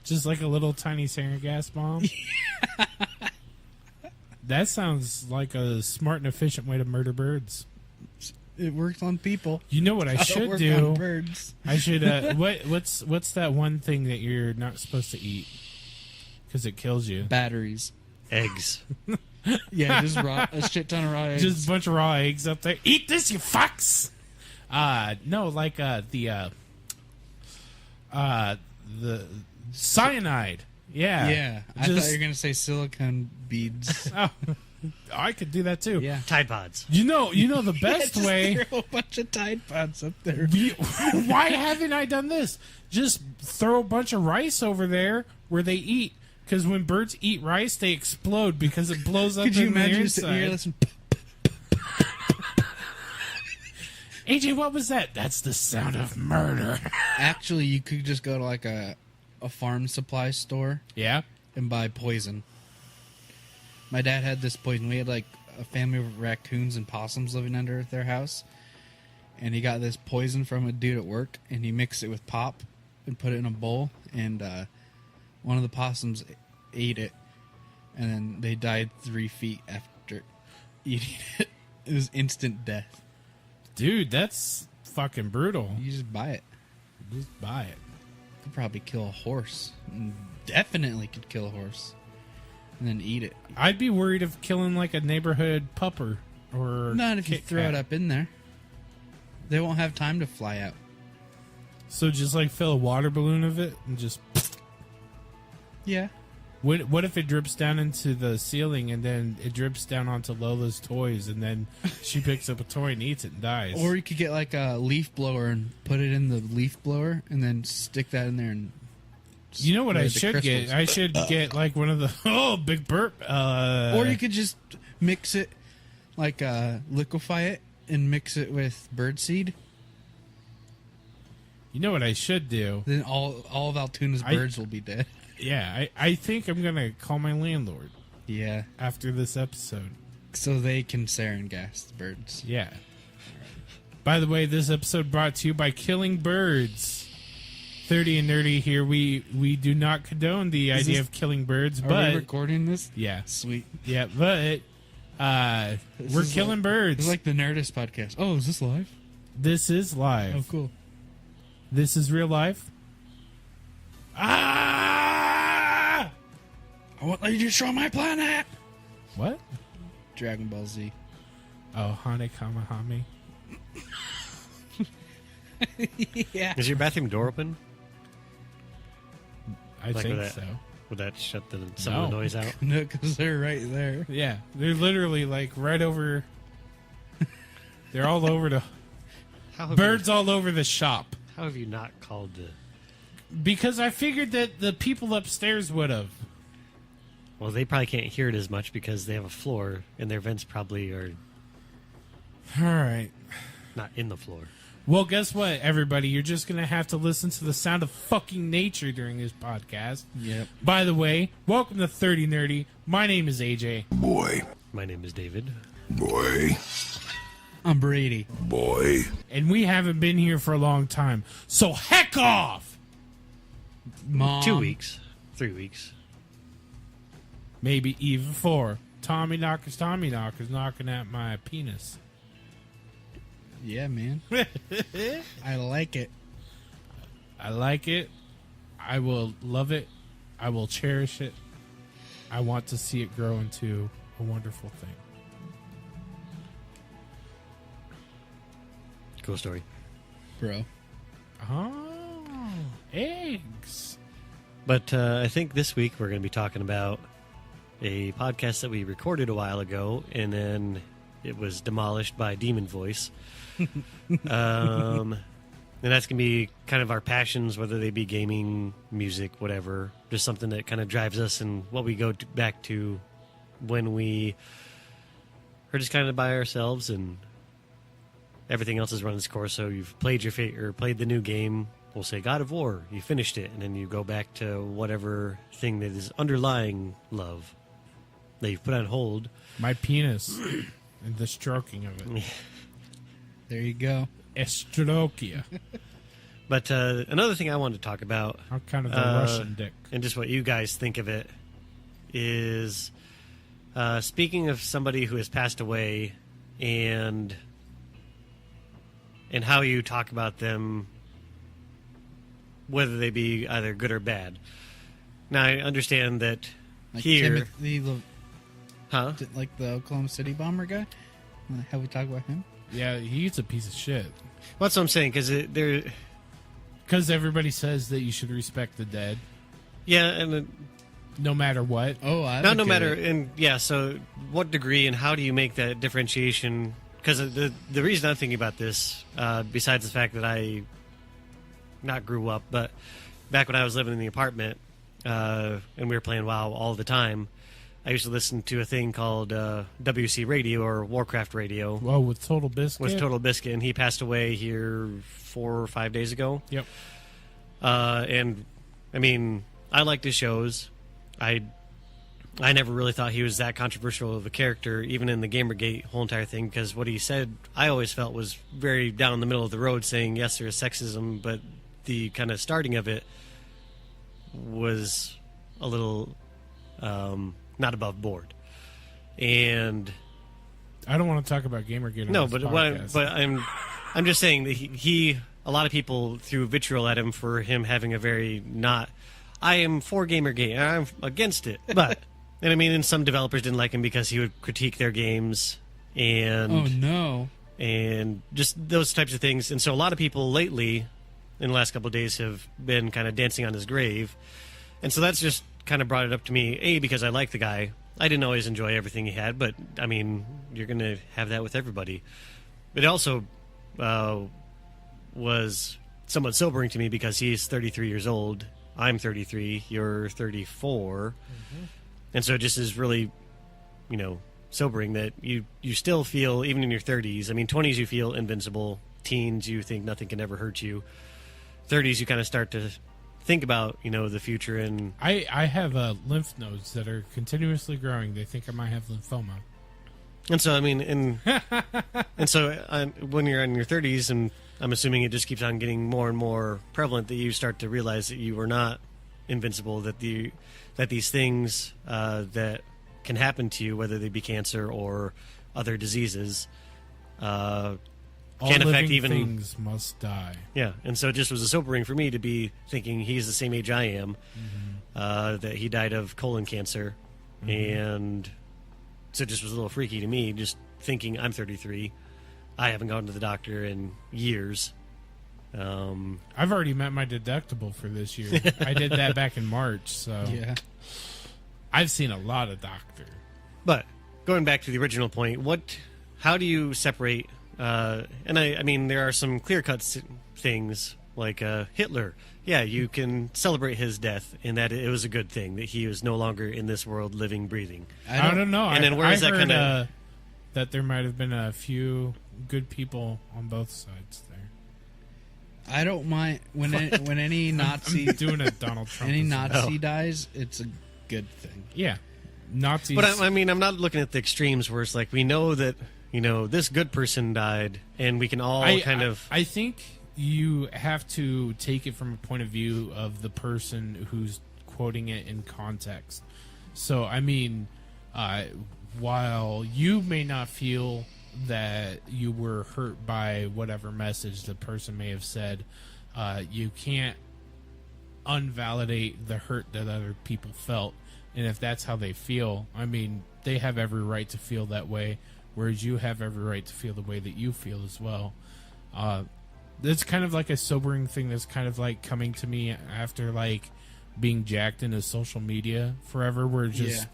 Just like a little tiny sarin gas bomb? That sounds like a smart and efficient way to murder birds. It works on people. You know what I should work do? on birds. I should. What's that one thing that you're not supposed to eat because it kills you? Batteries. Eggs. Yeah, just a shit ton of raw eggs. Just a bunch of raw eggs up there. Eat this, you fucks! No, like the cyanide. Yeah. Yeah, I thought you were going to say silicone beads. Oh, I could do that too. Yeah. Tide Pods. You know the best Just way. throw a bunch of Tide Pods up there. Why haven't I done this? Just throw a bunch of rice over there where they eat. Because when birds eat rice, they explode because it blows up Could you in their imagine sitting here inside. listening? AJ, what was that? That's the sound of murder. Actually, you could just go to like a farm supply store Yeah? and buy poison. My dad had this poison. We had like a family of raccoons and possums living under their house. And he got this poison from a dude at work, and he mixed it with pop and put it in a bowl. And one of the possums ate it, and then they died 3 feet after eating it. It was instant death. Dude, that's fucking brutal. You just buy it. Just buy it. Could probably kill a horse. Definitely could kill a horse. And then eat it. I'd be worried of killing like a neighborhood pupper or Not if you Kit throw Kat. it up in there. They won't have time to fly out. So just like fill a water balloon of it and just... Yeah. What if it drips down into the ceiling and then it drips down onto Lola's toys and then she picks up a toy and eats it and dies? Or you could get like a leaf blower and put it in the leaf blower and then stick that in there and... You know what I spray the should get? crystals. I should get like one of the big burp. Or you could just mix it, like liquefy it and mix it with birdseed. You know what I should do? Then all of Altoona's birds will be dead. Yeah, I think I'm gonna call my landlord Yeah. after this episode. So they can sarin gas the birds. Yeah. By the way, this episode brought to you by Killing Birds. 30 and Nerdy here. We do not condone the idea this- of killing birds, Are but we recording this? yeah, Sweet. yeah, but we're is killing birds. It's like the Nerdist podcast. Oh, is this live? This is live. Oh, cool. This is real life. Ah! I won't let you destroy my planet! What? Dragon Ball Z. Oh, Hane Kamahame. Yeah. Is your bathroom door open? I Like think that. so. Would that shut some of the noise out? No, because they're right there. Yeah, they're literally like right over. They're all over the How have birds all over the shop. How have you not called the... Because I figured that the people upstairs would have. Well, they probably can't hear it as much because they have a floor, and their vents probably are All right. not in the floor. Well, guess what, everybody? You're just going to have to listen to the sound of fucking nature during this podcast. Yep. By the way, welcome to 30 Nerdy. My name is AJ. Boy, My name is David. boy, I'm Brady. boy. And we haven't been here for a long time. So heck off! Mom. 2 weeks. 3 weeks. Maybe even 4. Tommy knockers knocking at my penis. Yeah, man. I like it. I like it. I will love it. I will cherish it. I want to see it grow into a wonderful thing. Cool story. Bro. Oh, eggs. But I think this week we're going to be talking about a podcast that we recorded a while ago, and then it was demolished by Demon Voice. And that's going to be kind of our passions, whether they be gaming, music, whatever. Just something that kind of drives us and what we go back to when we are just kind of by ourselves and everything else has run its course. So you've played or played the new game. We'll say God of War. You finished it, and then you go back to whatever thing that is underlying love that you've put on hold. My penis and the stroking of it. There you go. Estrokia. But another thing I wanted to talk about, I'm kind of a Russian dick. and just what you guys think of it, is speaking of somebody who has passed away, and how you talk about them, whether they be either good or bad. Now, I understand that Like here... Huh? Like the Oklahoma City bomber guy? Have we talked about him? Yeah, he's a piece of shit. Well, that's what I'm saying, because Because everybody says that you should respect the dead, yeah, and no matter what. Oh, I no matter, and yeah. So, what degree and how do you make that differentiation? Because the reason I'm thinking about this, besides the fact that I not grew up, but back when I was living in the apartment, and we were playing WoW all the time, I used to listen to a thing called WC Radio or Warcraft Radio. Well, with TotalBiscuitt. With TotalBiscuitt, and he passed away here 4 or 5 days ago. Yep. And I mean, I liked his shows. I never really thought he was that controversial of a character, even in the Gamergate whole entire thing, because what he said, I always felt was very down the middle of the road, saying yes, there is sexism, but the kind of starting of it was a little not above board. And I don't want to talk about Gamergate on no, this but podcast. I'm just saying that he a lot of people threw vitriol at him for him having a very not. I am for Gamergate, and I'm against it. But and I mean, and some developers didn't like him because he would critique their games and Oh no. and just those types of things. And so a lot of people lately, in the last couple of days, have been kind of dancing on his grave. And so that's just kind of brought it up to me, A, because I like the guy. I didn't always enjoy everything he had, but, I mean, you're going to have that with everybody. But it also was somewhat sobering to me because he's 33 years old. I'm 33. You're 34. Mm-hmm. And so it just is really, sobering that you still feel, even in your 30s, I mean, 20s you feel invincible. Teens, you think nothing can ever hurt you. 30s, you kind of start to think about, the future. And I have lymph nodes that are continuously growing. They think I might have lymphoma. And so, I mean, and so when you're in your 30s, and I'm assuming it just keeps on getting more and more prevalent, that you start to realize that you are not invincible, that these things that can happen to you, whether they be cancer or other diseases, All can affect living even things must die. Yeah, and so it just was a sobering for me to be thinking he's the same age I am, that he died of colon cancer, and so it just was a little freaky to me, just thinking I'm 33. I haven't gone to the doctor in years. I've already met my deductible for this year. I did that back in March, so Yeah. I've seen a lot of doctor. But going back to the original point, how do you separate? And I mean, there are some clear-cut things like Hitler. Yeah, you can celebrate his death in that it was a good thing that he was no longer in this world, living, breathing. I don't know. And then where is that heard, kind of that there might have been a few good people on both sides there. I don't mind when any Nazi I'm doing a Donald Trump. any Nazi dies. It's a good thing. Yeah, Nazis. But I mean, I'm not looking at the extremes where it's like we know that this good person died, and we can all I think you have to take it from a point of view of the person who's quoting it in context. So, I mean, while you may not feel that you were hurt by whatever message the person may have said, you can't unvalidate the hurt that other people felt. And if that's how they feel, I mean, they have every right to feel that way, whereas you have every right to feel the way that you feel as well. It's kind of like a sobering thing that's kind of like coming to me after like being jacked into social media forever, where just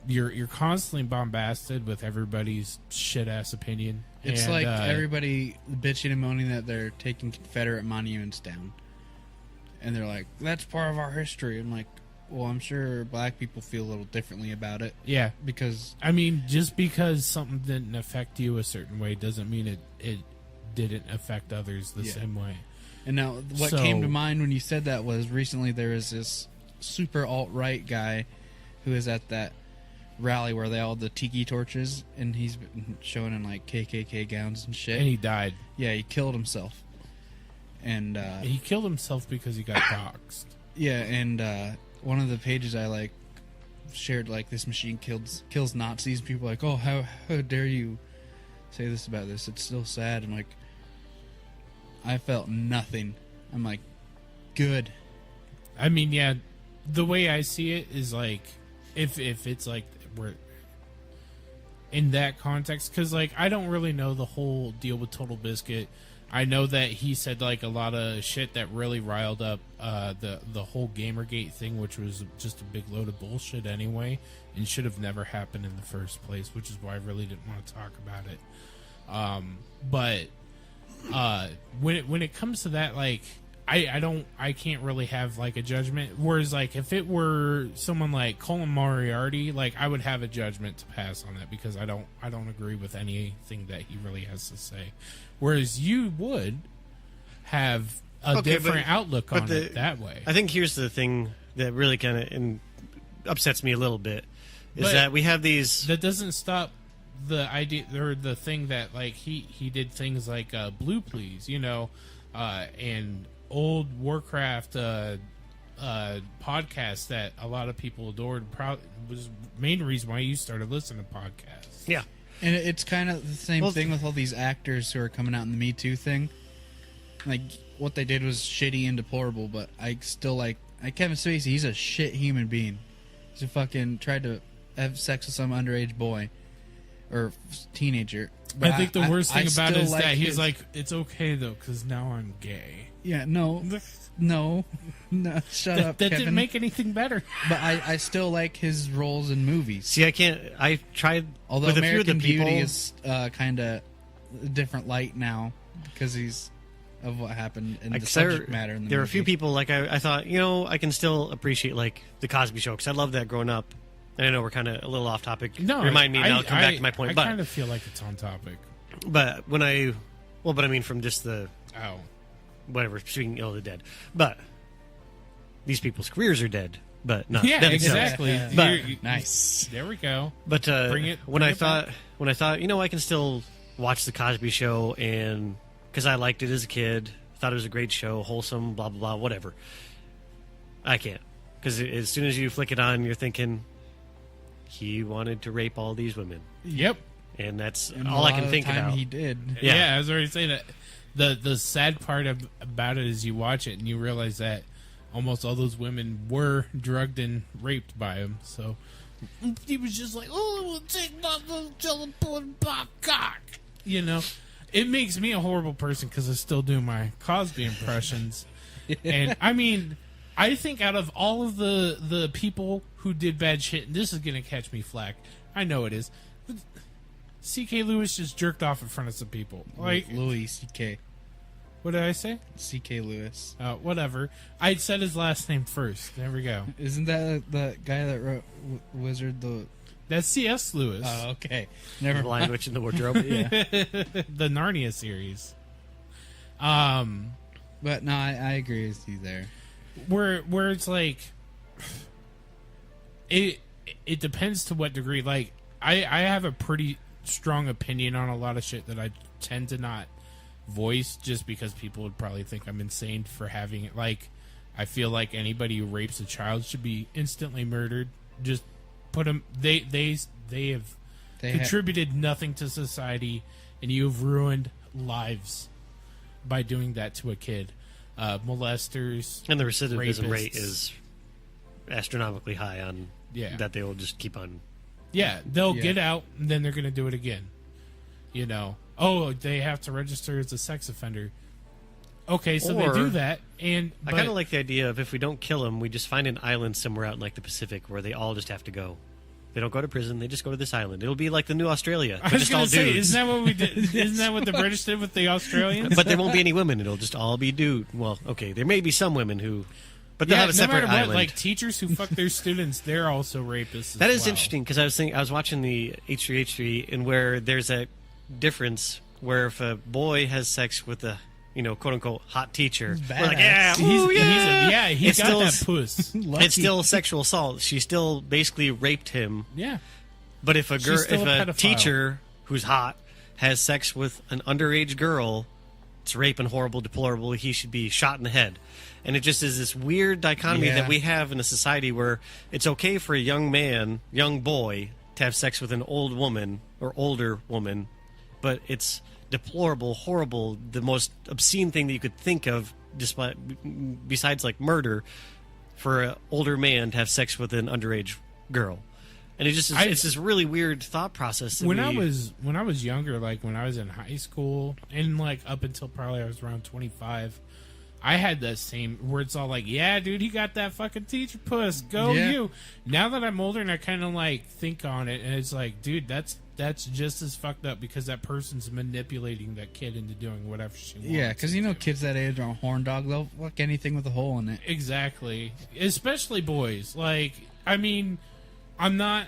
you're constantly bombarded with everybody's shit ass opinion. It's like everybody bitching and moaning that they're taking Confederate monuments down, and they're like, "That's part of our history." I'm like, well, I'm sure black people feel a little differently about it. Yeah, because I mean, just because something didn't affect you a certain way doesn't mean it didn't affect others the same way. And now, what came to mind when you said that was recently there was this super alt-right guy who was at that rally where they all had the tiki torches, and he's been showing in like KKK gowns and shit. And he died. Yeah, he killed himself. And He killed himself because he got doxxed. yeah, and one of the pages I like shared, like, this machine kills Nazis. People are like, oh, how dare you say this about this? It's still sad. And like, I felt nothing. I'm like, good. I mean, yeah, the way I see it is like, if it's like we're in that context, because like I don't really know the whole deal with TotalBiscuitt. I know that he said like a lot of shit that really riled up the whole Gamergate thing, which was just a big load of bullshit anyway, and should have never happened in the first place, which is why I really didn't want to talk about it. But when it comes to that, like I can't really have like a judgment. Whereas like if it were someone like Colin Moriarty, like I would have a judgment to pass on that, because I don't agree with anything that he really has to say. Whereas you would have a different outlook on it that way. I think here's the thing that really kind of upsets me a little bit is that we have these. That doesn't stop the idea or the thing that like he did things like Blue Please, you know, and old Warcraft podcast that a lot of people adored. Was the main reason why you started listening to podcasts. Yeah. And it's kind of the same thing with all these actors who are coming out in the Me Too thing. Like, what they did was shitty and deplorable, but I still like Kevin Spacey. He's a shit human being. He's a fucking tried to have sex with some underage boy or teenager. But I think the worst thing about it is that he's like, it's okay though, because now I'm gay. Yeah, no, shut up, That Kevin. didn't make anything better. But I still like his roles in movies. See, I tried. Although with American a few of the Beauty people, is kind of a different light now because of what happened in the subject matter in the there movie. are a few people like I thought, I can still appreciate like the Cosby Show because I loved that growing up. And I know we're kind of a little off topic. No, remind me, and I'll come back to my point. I kind of feel like it's on topic. But but I mean from just the whatever, speaking ill of the dead. But these people's careers are dead. But not yeah, them exactly. But, nice. There we go. But when I thought, I can still watch the Cosby Show, and because I liked it as a kid, thought it was a great show, wholesome, blah blah blah, whatever. I can't, because as soon as you flick it on, you're thinking he wanted to rape all these women. Yep. And that's And all I can a lot of think the time about. He did. Yeah, I was already saying that. The sad part about it is you watch it and you realize that almost all those women were drugged and raped by him. So he was just like, "Oh, we'll take my little jelly pudding pop cock." You know, it makes me a horrible person because I still do my Cosby impressions. And I mean, I think out of all of the people who did bad shit, and this is gonna catch me flack, I know it is. C.K. Lewis just jerked off in front of some people. Like Louis C.K. What did I say? C.K. Lewis. Whatever. I said his last name first. There we go. Isn't that the guy that wrote Wizard the... That's C.S. Lewis. Oh, okay. Never The Lion, Witch, and the Wardrobe. Yeah. The Narnia series. But no, I agree with you there. Where it's like... It depends to what degree. Like, I have a pretty strong opinion on a lot of shit that I tend to not voice just because people would probably think I'm insane for having it. Like, I feel like anybody who rapes a child should be instantly murdered. Just put them. They have contributed nothing to society, and you have ruined lives by doing that to a kid. Molesters And the recidivism rapists. rate is astronomically high on that they will just keep on. Yeah, they'll get out, and then they're going to do it again. You know, they have to register as a sex offender. Okay, so they do that, and I kind of like the idea of if we don't kill them, we just find an island somewhere out in like the Pacific where they all just have to go. They don't go to prison; they just go to this island. It'll be like the new Australia. I was going to say, isn't that what we did? Isn't that what the British did with the Australians? But there won't be any women. It'll just all be dude. Well, okay, there may be some women who. But they'll have a separate no matter what, island. like teachers who fuck their students, they're also rapists. That is interesting because I was watching the H3H3 and where there's a difference where if a boy has sex with a quote unquote hot teacher, we're like he got that puss. It's still sexual assault. She still basically raped him. Yeah. But if She's still a teacher who's hot has sex with an underage girl, it's rape and horrible, deplorable. He should be shot in the head. And it just is this weird dichotomy that we have in a society where it's okay for a young man, young boy, to have sex with an old woman or older woman, but it's deplorable, horrible, the most obscene thing that you could think of, despite, besides like murder, for an older man to have sex with an underage girl. And it just it's this really weird thought process. When I was younger, like when I was in high school, and like up until probably I was around 25, I had that same where it's all like, yeah, dude, he got that fucking teacher puss. Go you. Now that I'm older and I kind of like think on it, and it's like, dude, that's just as fucked up because that person's manipulating that kid into doing whatever she wants. Yeah, because you know kids that age are a horn dog. They'll fuck anything with a hole in it. Exactly. Especially boys. Like, I mean, I'm not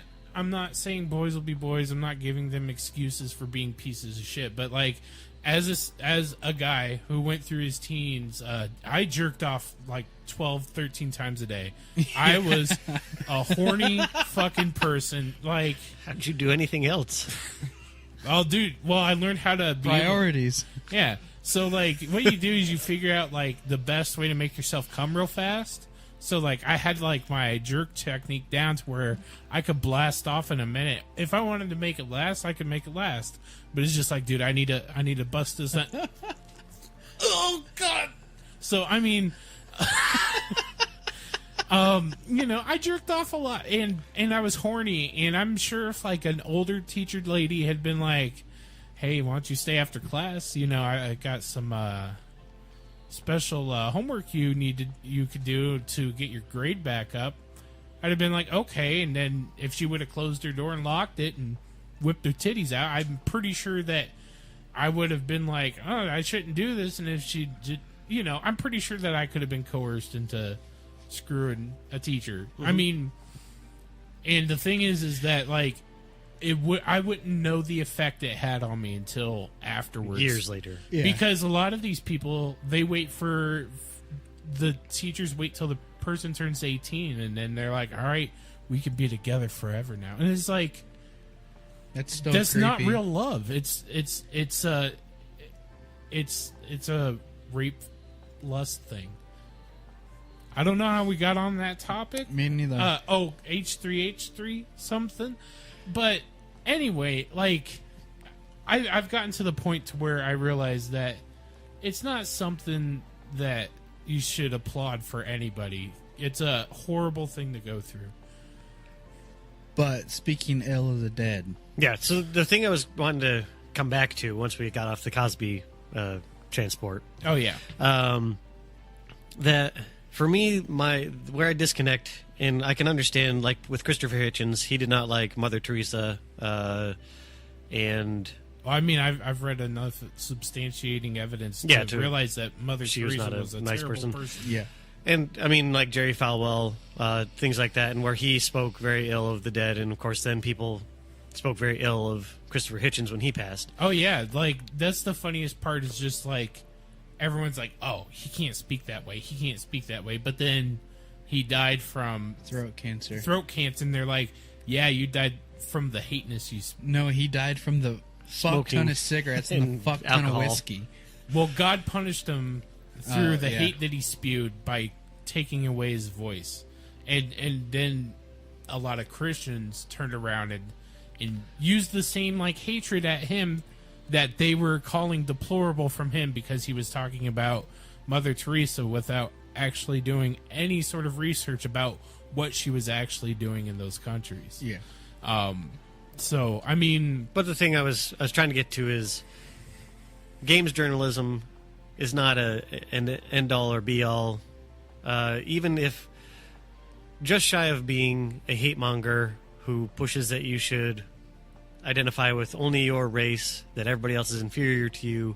saying boys will be boys. I'm not giving them excuses for being pieces of shit. But like, as a guy who went through his teens, I jerked off like 12, 13 times a day. I was a horny fucking person. Like, how'd you do anything else? Oh, dude. Well, I learned how to be priorities. Yeah. So like, what you do is you figure out like the best way to make yourself come real fast. So, like, I had, like, my jerk technique down to where I could blast off in a minute. If I wanted to make it last, I could make it last. But it's just like, dude, I need to bust this out. Oh, God! So, I mean, you know, I jerked off a lot, and I was horny, and I'm sure if, like, an older teacher lady had been like, hey, why don't you stay after class? You know, I got some, special homework you could do to get your grade back up, I'd have been like, okay. And then if she would have closed her door and locked it and whipped her titties out, I'm pretty sure that I would have been like, oh, I shouldn't do this. And if she did, you know, I'm pretty sure that I could have been coerced into screwing a teacher. I mean, and the thing is that like I wouldn't know the effect it had on me until afterwards. Years later. Yeah. Because a lot of these people, they wait for the teachers wait till the person turns 18, and then they're like, all right, we could be together forever now. And it's like, that's still that's creepy. not real love. It's a rape lust thing. I don't know how we got on that topic. Me neither. H3H3 something. But anyway, like, I've gotten to the point to where I realize that it's not something that you should applaud for anybody. It's a horrible thing to go through. But speaking ill of the dead. Yeah, so the thing I was wanting to come back to once we got off the Cosby transport. Oh, yeah. That, for me, where I disconnect, and I can understand, like, with Christopher Hitchens, he did not like Mother Teresa, and... Well, I mean, I've read enough substantiating evidence to realize that Mother Teresa was a nice terrible person. Yeah. And, I mean, like Jerry Falwell, things like that, and where he spoke very ill of the dead, and, of course, then people spoke very ill of Christopher Hitchens when he passed. Oh, yeah. Like, that's the funniest part is just, like, everyone's like, oh, he can't speak that way. He can't speak that way. But then he died from... throat cancer. And they're like, yeah, you died from the hateness you... No, he died from the fuck ton of cigarettes and the fuck ton of whiskey. Well, God punished him through the hate that he spewed by taking away his voice. And then a lot of Christians turned around and used the same, like, hatred at him that they were calling deplorable from him because he was talking about Mother Teresa without actually doing any sort of research about what she was actually doing in those countries. Yeah. So, I mean... But the thing I was trying to get to is games journalism is not an end-all or be-all. Even if just shy of being a hate monger who pushes that you should identify with only your race, that everybody else is inferior to you,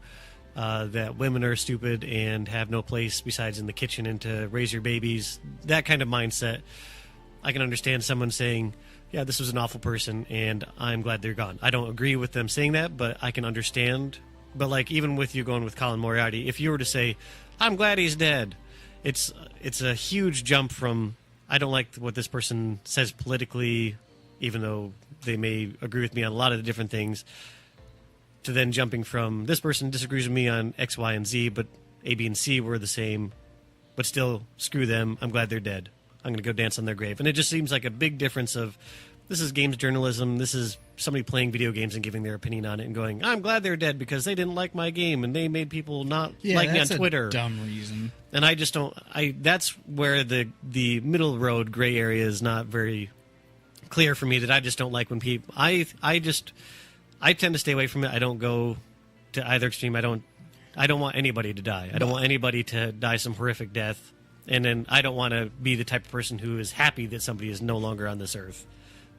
that women are stupid and have no place besides in the kitchen and to raise your babies, that kind of mindset, I can understand someone saying, yeah, this was an awful person and I'm glad they're gone. I don't agree with them saying that, but I can understand. But, like, even with you going with Colin Moriarty, if you were to say, I'm glad he's dead, it's a huge jump from, I don't like what this person says politically, even though they may agree with me on a lot of the different things, to then jumping from this person disagrees with me on X, Y, and Z, but A, B, and C were the same, but still, screw them. I'm glad they're dead. I'm going to go dance on their grave. And it just seems like a big difference of this is games journalism. This is somebody playing video games and giving their opinion on it and going, I'm glad they're dead because they didn't like my game and they made people not like me on Twitter. Dumb reason. And I just don't. That's where the middle road gray area is not very clear for me. That I just don't like when people. I tend to stay away from it. I don't go to either extreme. I don't want anybody to die. I don't want anybody to die some horrific death. And then I don't want to be the type of person who is happy that somebody is no longer on this earth.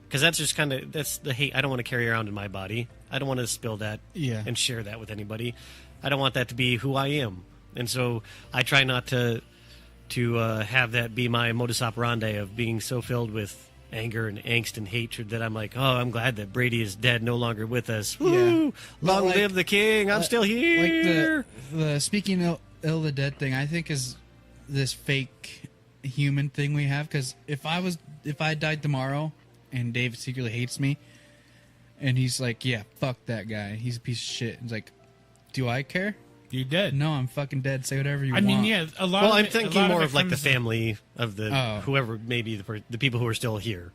Because that's just that's the hate I don't want to carry around in my body. I don't want to spill that and share that with anybody. I don't want that to be who I am. And so I try not to have that be my modus operandi of being so filled with anger and angst and hatred that I'm like, oh, I'm glad that Brady is dead, no longer with us. Woo! Yeah. Long live the king! I'm still here. Like the speaking ill the dead thing, I think is this fake human thing we have. Because if I died tomorrow and Dave secretly hates me, and he's like, yeah, fuck that guy, he's a piece of shit. It's like, do I care? You're dead. No, I'm fucking dead. Say whatever you want. I mean, yeah, a lot. Well, of I'm it, thinking more of like the comes- family of the whoever, maybe the people who are still here,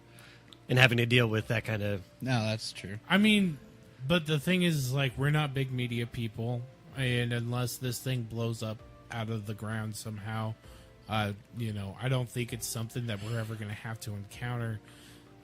and having to deal with that kind of. No, that's true. I mean, but the thing is, like, we're not big media people, and unless this thing blows up out of the ground somehow, I don't think it's something that we're ever going to have to encounter.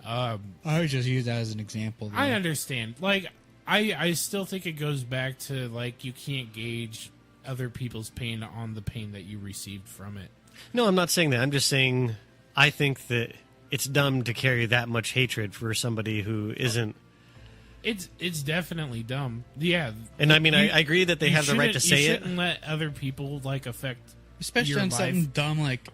I would just use that as an example. Though. I understand. Like, I still think it goes back to, like, you can't gauge other people's pain on the pain that you received from it. No, I'm not saying that. I'm just saying I think that it's dumb to carry that much hatred for somebody who isn't. It's definitely dumb. Yeah. And I mean, I agree that they have the right to say you it. shouldn't let other people, like, affect especially your on life. something dumb like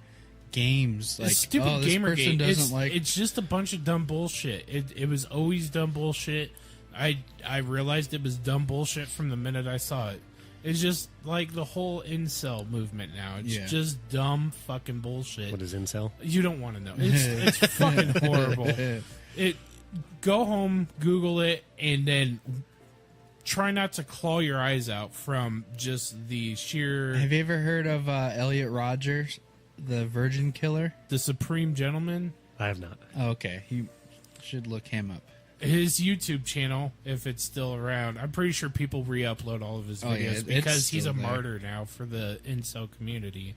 games. Like, Stupid oh, this person Gamergate. doesn't It's just a bunch of dumb bullshit. It was always dumb bullshit. I realized it was dumb bullshit from the minute I saw it. It's just like the whole incel movement now. It's just dumb fucking bullshit. What is incel? You don't want to know. It's fucking horrible. Go home, Google it, and then try not to claw your eyes out from just the sheer... Have you ever heard of Elliot Rogers, the Virgin Killer? The Supreme Gentleman? I have not. Oh, okay, you should look him up. His YouTube channel, if it's still around, I'm pretty sure people re-upload all of his videos because he's a martyr now for the incel community.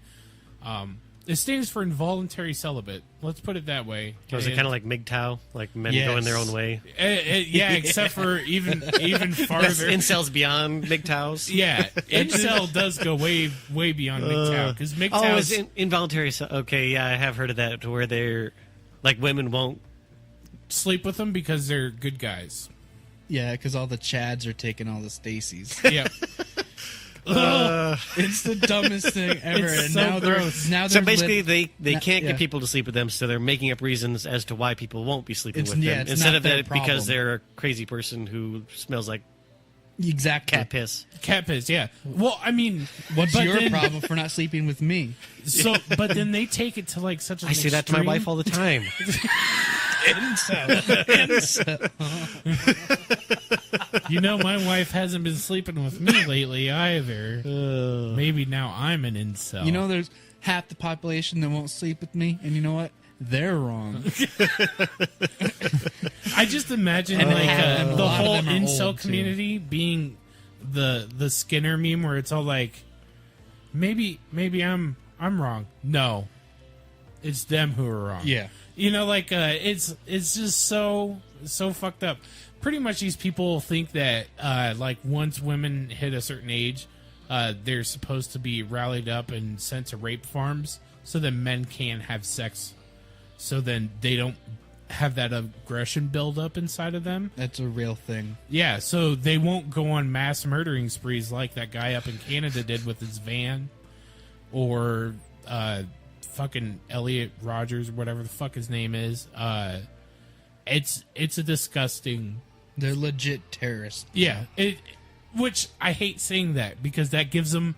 It stands for involuntary celibate. Let's put it that way. Was it kind of like MGTOW, like men going their own way? Yeah, except for even farther. That's incels beyond MGTOWs. Yeah, incel does go way beyond MGTOW because MGTOW. Oh, it's involuntary. Okay, yeah, I have heard of that. To where they're like women won't sleep with them because they're good guys. Yeah, because all the Chads are taking all the Stacys. Yeah. It's the dumbest thing ever. It's and so now gross. So basically, they can't get people to sleep with them, so they're making up reasons as to why people won't be sleeping with them. Instead of that, because they're a crazy person who smells like exactly cat piss. Cat piss, yeah. Well, I mean, what's your problem for not sleeping with me? So, but then they take it to like such an I say that to my wife all the time. You know, my wife hasn't been sleeping with me lately either. Maybe now I'm an incel. You know, there's half the population that won't sleep with me, and you know what? They're wrong. I just imagine And the whole of them are incel old, community being the Skinner meme where it's all like, maybe I'm wrong. No, it's them who are wrong. Yeah. You know, like it's just so fucked up. Pretty much, these people think that like once women hit a certain age, they're supposed to be rallied up and sent to rape farms so that men can have sex. So then they don't have that aggression build up inside of them. That's a real thing. Yeah, so they won't go on mass murdering sprees like that guy up in Canada did with his van, or fucking Elliot Rogers, or whatever the fuck his name is. It's a disgusting. They're legit terrorists. Yeah, which I hate saying that because that gives them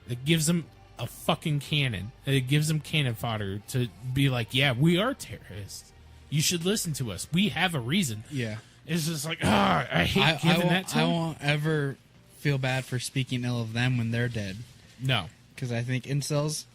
a fucking cannon. It gives them cannon fodder to be like, yeah, we are terrorists. You should listen to us. We have a reason. Yeah. It's just like, I hate giving that to I them. won't ever feel bad for speaking ill of them when they're dead. No. Because I think incels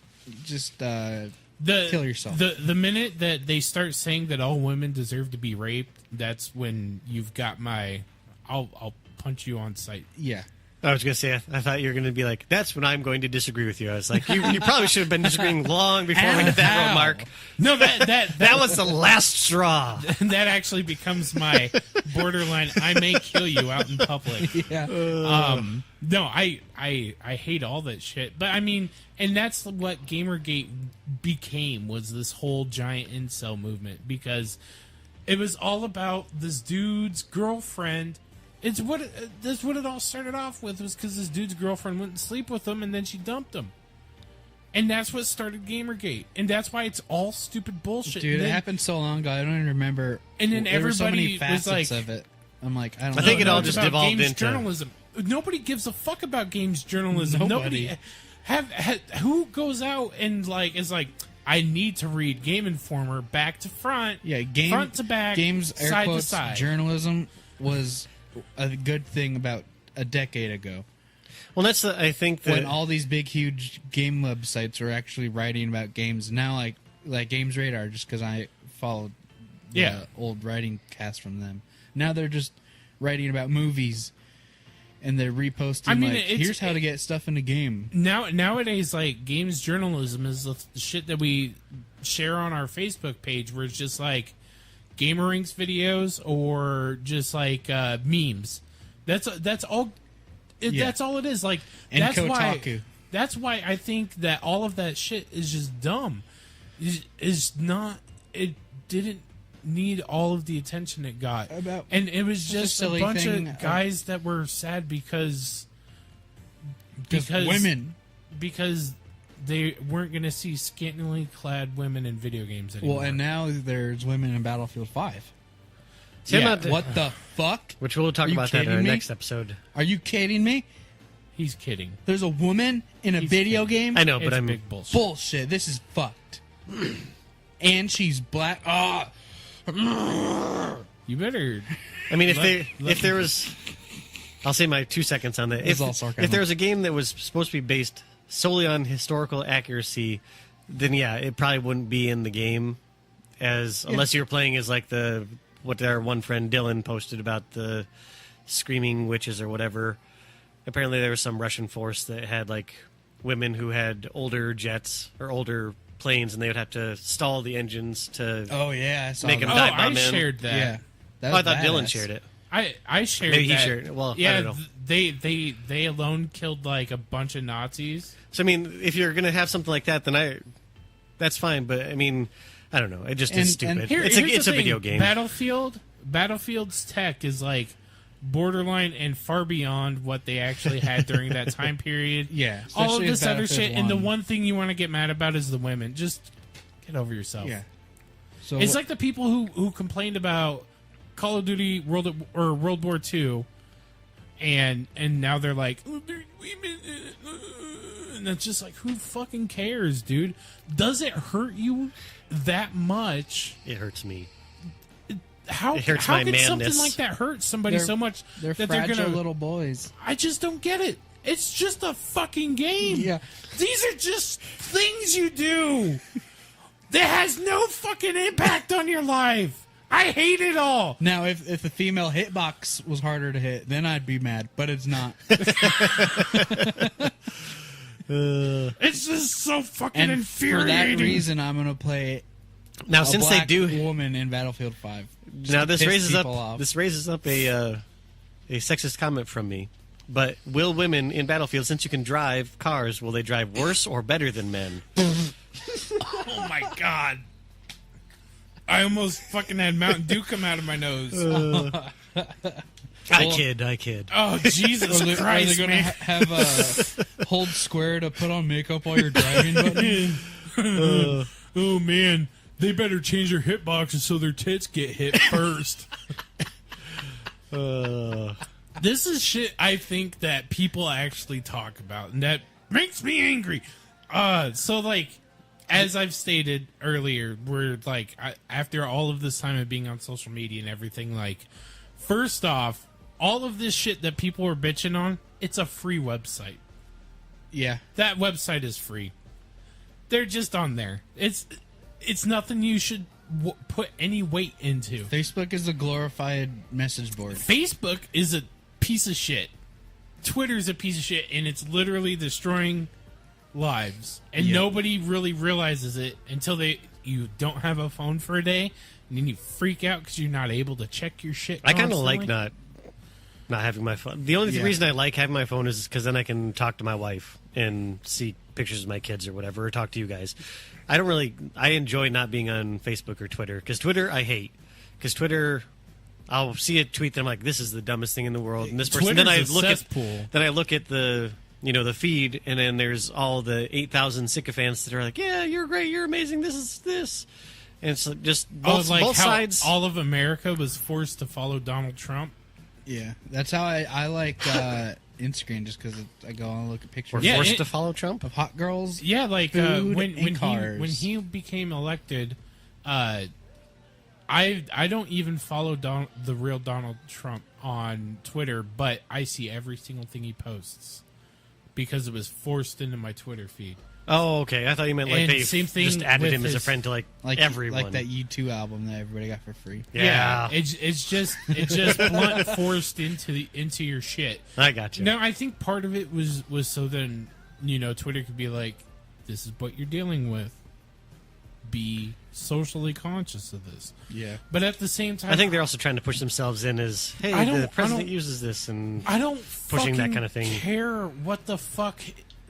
just kill yourself. The minute that they start saying that all women deserve to be raped, that's when you've got my... I'll punch you on sight. Yeah. I was going to say, I thought you were going to be like, that's when I'm going to disagree with you. I was like, you probably should have been disagreeing long before we hit that road mark. No, That was the last straw. that actually becomes my borderline. I may kill you out in public. Yeah. No, I hate all that shit. But I mean, and that's what Gamergate became, was this whole giant incel movement, because it was all about this dude's girlfriend. That's what it all started off with, was because this dude's girlfriend wouldn't sleep with him, and then she dumped him. And that's what started Gamergate. And that's why it's all stupid bullshit. Dude, then, it happened so long ago, I don't even remember. And then there were so many everybody was facets like... of it. I'm like, I don't I know. think it all it's just about devolved games into... journalism. Nobody gives a fuck about games journalism. Nobody. Who goes out and is like, I need to read Game Informer back to front, front to back, games, air side quotes, to side. journalism was a good thing about a decade ago. Well, that's I think that... When all these big, huge game websites were actually writing about games. Now, like Games Radar, just because I followed the old writing cast from them. Now they're just writing about movies, and they're reposting, here's how to get stuff in a game. Nowadays, games journalism is the shit that we share on our Facebook page, where it's just GamerInks videos or just memes. That's all. That's all it is. And that's Kotaku. That's why I think that all of that shit is just dumb. Is not. It didn't need all of the attention it got, and it was just a bunch of guys that were sad because women, because they weren't going to see scantily clad women in video games anymore. Well, and now there's women in Battlefield 5. What the fuck? Which we'll talk about that in our next episode. Are you kidding me? He's kidding. There's a woman in a video game? I know, but I'm... big bullshit. Bullshit. This is fucked. And she's black. You better... I mean, if there was... I'll say my 2 seconds on that. If there was a game that was supposed to be based solely on historical accuracy, then it probably wouldn't be in the game, unless you're playing as what our one friend Dylan posted about the screaming witches or whatever. Apparently there was some Russian force that had women who had older jets or older planes, and they would have to stall the engines to make them dive bomb in. I shared that. Yeah. I thought Dylan shared it. I shared Maybe that. he shared it. Well, yeah, I don't know. They alone killed a bunch of Nazis. So I mean, if you're gonna have something like that, then that's fine. But I mean, I don't know. It just is stupid. It's a video game. Battlefield's tech is borderline and far beyond what they actually had during that time period. Yeah, all of this other shit, 1. and the one thing you want to get mad about is the women. Just get over yourself. Yeah. So it's like the people who complained about Call of Duty World War II, and now they're like, oh, they're women, and it's just who fucking cares, dude? Does it hurt you that much? It hurts me. How could something madness. like that hurt somebody so much they're that fragile they're gonna? Little boys. I just don't get it. It's just a fucking game. Yeah, these are just things you do that has no fucking impact on your life. I hate it all. Now, if the female hitbox was harder to hit, then I'd be mad, but it's not. It's just so fucking infuriating. For that reason, I'm going to play now, since they do woman in Battlefield 5. Now this raises up a sexist comment from me. But will women in Battlefield, since you can drive cars, will they drive worse or better than men? Oh my god! I almost fucking had Mountain Dew come out of my nose. I kid. Oh Jesus Christ! Are they going to have hold square to put on makeup while you're driving? Button? Oh man, they better change their hitboxes so their tits get hit first. This is shit I think that people actually talk about, and that makes me angry. So as I've stated earlier, we're after all of this time of being on social media and everything, First off, all of this shit that people are bitching on, it's a free website. Yeah. That website is free. They're just on there. It's nothing you should put any weight into. Facebook is a glorified message board. Facebook is a piece of shit. Twitter's a piece of shit, and it's literally destroying lives. And nobody really realizes it until you don't have a phone for a day, and then you freak out because you're not able to check your shit I constantly. kind of like not having my phone. The only reason I like having my phone is because then I can talk to my wife and see pictures of my kids or whatever, or talk to you guys. I enjoy not being on Facebook or Twitter, because Twitter I hate. Because Twitter, I'll see a tweet that I'm like, this is the dumbest thing in the world, and this person. Then I look at the the feed, and then there's all the 8,000 sycophants that are like, yeah, you're great, you're amazing, this is this, and it's just both sides. All of America was forced to follow Donald Trump. Yeah, that's how I like Instagram, just because I go and look at pictures. We're forced to follow Trump of hot girls. Yeah, like food, when cars. he became elected, I don't even follow the real Donald Trump on Twitter, but I see every single thing he posts because it was forced into my Twitter feed. Oh, okay. I thought you meant like they just added him as a friend to like everyone, like that U2 album that everybody got for free. Yeah, it's just blunt forced into your shit. I got you. No, I think part of it was so then Twitter could be like, this is what you're dealing with. Be socially conscious of this. Yeah, but at the same time, I think they're also trying to push themselves in as, hey, the president uses this, and I don't pushing that kind of thing. Care what the fuck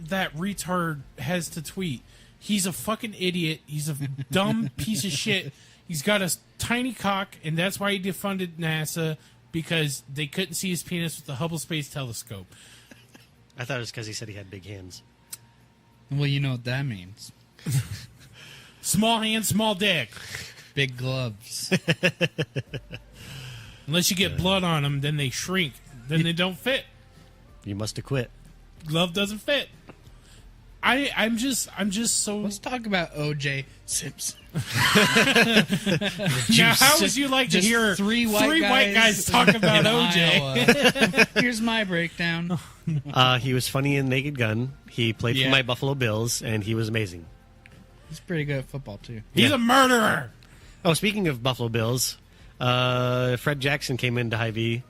that retard has to tweet. He's a fucking idiot. He's a dumb piece of shit. He's got a tiny cock, and that's why he defunded NASA, because they couldn't see his penis with the Hubble Space Telescope. I thought it was because he said he had big hands. Well, you know what that means. Small hands, small dick. Big gloves. Unless you get blood on them, then they shrink. Then they don't fit. You must have quit. Glove doesn't fit. I'm just so. Let's talk about O.J. Simpson. Now, how would you like to hear three white guys talk about O.J.? Here's my breakdown. He was funny in Naked Gun. He played for my Buffalo Bills, and he was amazing. He's pretty good at football, too. He's a murderer. Oh, speaking of Buffalo Bills, Fred Jackson came into Hy-Vee.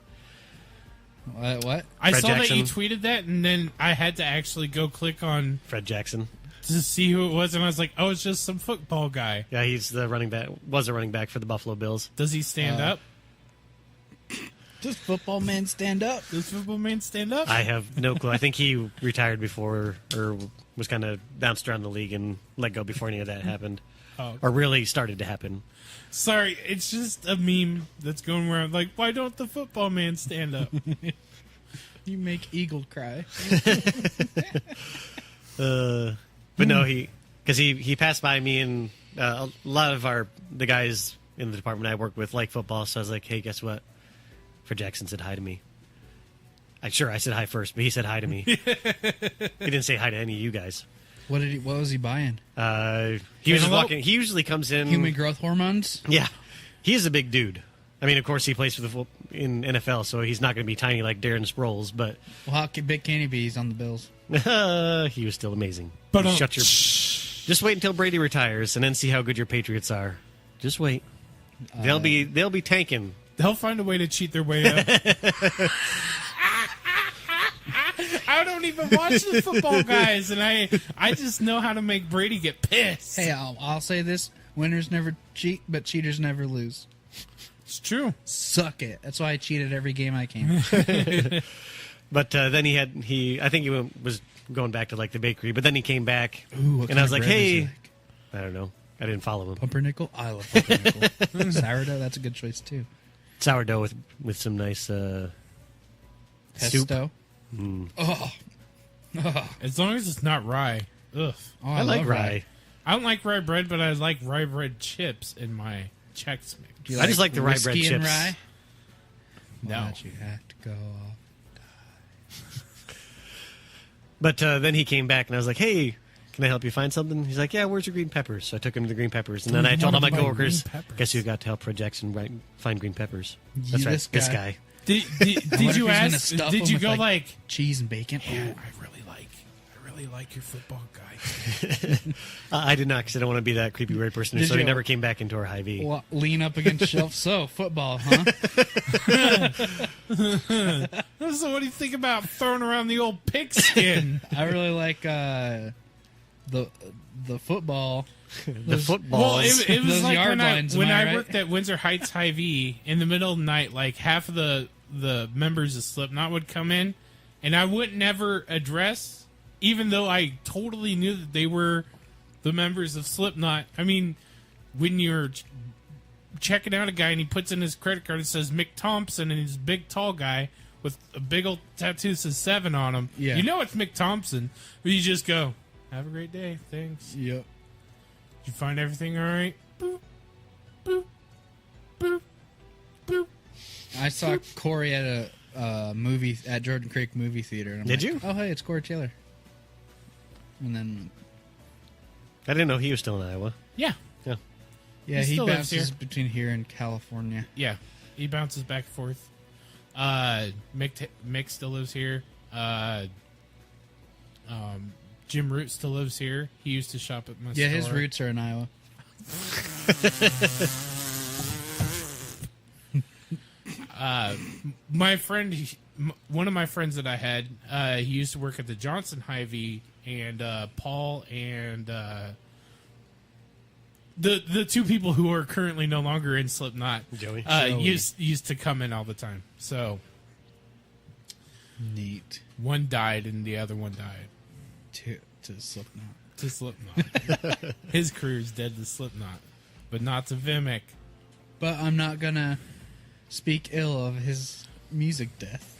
What? I saw that you tweeted that, and then I had to actually go click on Fred Jackson to see who it was, and I was like, oh, it's just some football guy. Yeah, he's the running back. Was a running back for the Buffalo Bills. Does he stand up? Does football man stand up? Does football man stand up? I have no clue. I think he retired before, or was kind of bounced around the league and let go before any of that happened. Oh. Or really started to happen. Sorry, it's just a meme that's going around like, why don't the football man stand up? You make Eagle cry. But no, because he passed by me, and a lot of the guys in the department I work with like football, so I was like, hey, guess what? Fred Jackson said hi to me. I said hi first, but he said hi to me. He didn't say hi to any of you guys. What was he buying? He was just walking. He usually comes in human growth hormones. Yeah, he's a big dude. I mean, of course, he plays in NFL, so he's not going to be tiny like Darren Sproles. But well, how big can he be? He's on the Bills. He was still amazing. But just wait until Brady retires, and then see how good your Patriots are. Just wait. They'll be tanking. They'll find a way to cheat their way up. I don't even watch the football guys, and I just know how to make Brady get pissed. Hey, I'll say this: winners never cheat, but cheaters never lose. It's true. Suck it. That's why I cheated every game I came. But then I think he was going back to like the bakery, but then he came back, Ooh, and I was like, hey, I don't know. I didn't follow him. Pumpernickel? I love pumpernickel. Sourdough, that's a good choice too. Sourdough with some nice pesto. Mm. Oh. As long as it's not rye. Ugh. Oh, I like rye. I don't like rye bread, but I like rye bread chips in my Chex Mix. I just like the rye bread whiskey chips. And rye? No. Why you have to go off? But then he came back, and I was like, hey, can I help you find something? He's like, yeah, where's your green peppers? So I took him to the green peppers. And then I told all my coworkers, guess who got to help Project Jackson find green peppers? That's right, this guy. Did you ask? Did you go like cheese and bacon? Yeah, I really like your football guy. I did not, because I don't want to be that creepy red person. So he never came back into our Hy-Vee. Well, lean up against the shelf. So football, huh? So what do you think about throwing around the old pigskin? I really like the football. The football. Well, it was those like yard lines, when I right? worked at Windsor Heights Hy-Vee, in the middle of the night, like half of the members of Slipknot would come in, and I would never address, even though I totally knew that they were the members of Slipknot. I mean, when you're checking out a guy and he puts in his credit card, it says Mick Thompson, and he's a big, tall guy with a big old tattoo that says 7 on him. Yeah. You know it's Mick Thompson, but you just go, have a great day, thanks. Yep. Did you find everything all right? Boop, boop, boop, boop. I saw Corey at a movie at Jordan Creek movie theater. And I'm Did like, you? Oh, hey, it's Corey Taylor. And then, I didn't know he was still in Iowa. Yeah. yeah, He he still lives bounces here. between here and California. Yeah, he bounces back and forth. Mick still lives here. Jim Root still lives here. He used to shop at my store. Yeah, his roots are in Iowa. My friend, one of my friends that I had, he used to work at the Johnson Hy-Vee, and Paul and the two people who are currently no longer in Slipknot, Joey. used to come in all the time. So Neat. one died and the other one died. To Slipknot. To Slipknot. His career's dead to Slipknot, but not to Vimic. But I'm not gonna speak ill of his music death.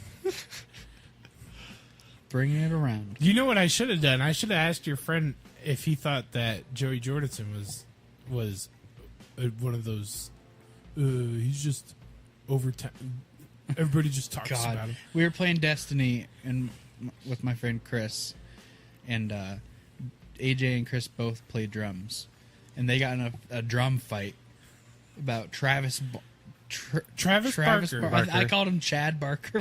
Bringing it around. You know what I should have done? I should have asked your friend if he thought that Joey Jordison was one of those. He's just over. Everybody just talks about him. We were playing Destiny with my friend Chris, and AJ and Chris both play drums, and they got in a drum fight about Travis Barker. I called him Chad Barker.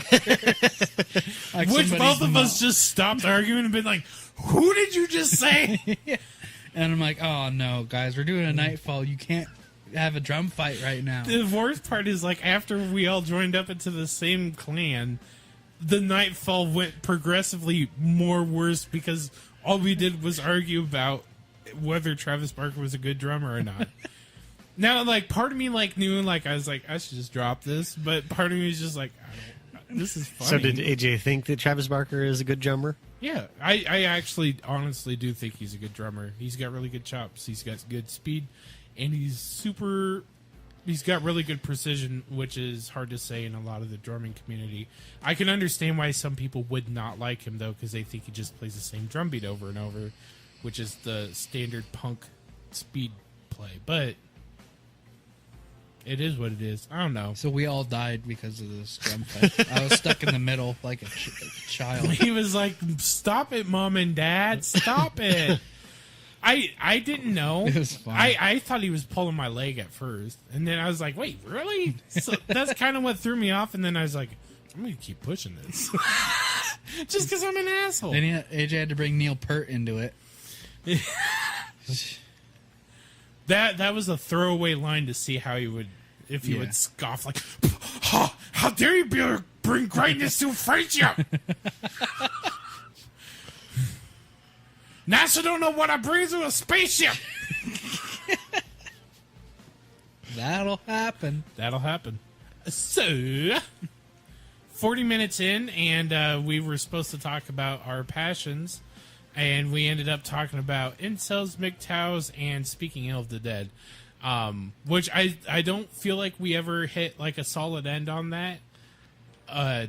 Like Which somebody's both of mom. us just stopped arguing and been like, "Who did you just say?" And I'm like, oh no, guys, we're doing a Nightfall. You can't have a drum fight right now. The worst part is, like, after we all joined up into the same clan, the Nightfall went progressively more worse because all we did was argue about whether Travis Barker was a good drummer or not. Now, like, part of me, like, knew, like, I was like, I should just drop this, but part of me was just like, this is funny. So did AJ think that Travis Barker is a good drummer? Yeah, I actually honestly do think he's a good drummer. He's got really good chops. He's got good speed, and he's got really good precision, which is hard to say in a lot of the drumming community. I can understand why some people would not like him, though, because they think he just plays the same drum beat over and over, which is the standard punk speed play. But it is what it is. I don't know. So we all died because of this drum fight. I was stuck in the middle like a child. He was like, "Stop it, Mom and Dad! Stop it!" I didn't know. It was fun. I thought he was pulling my leg at first, and then I was like, "Wait, really?" So that's kind of what threw me off. And then I was like, "I'm gonna keep pushing this, just because I'm an asshole." Then AJ had to bring Neil Peart into it. That was a throwaway line to see how he would, if he would scoff like, "How dare you bring greatness to friendship?" NASA don't know what I bring to a spaceship. That'll happen. That'll happen. So, 40 minutes in, and we were supposed to talk about our passions, and we ended up talking about incels, MGTOWs, and speaking ill of the dead, which I don't feel like we ever hit like a solid end on that. I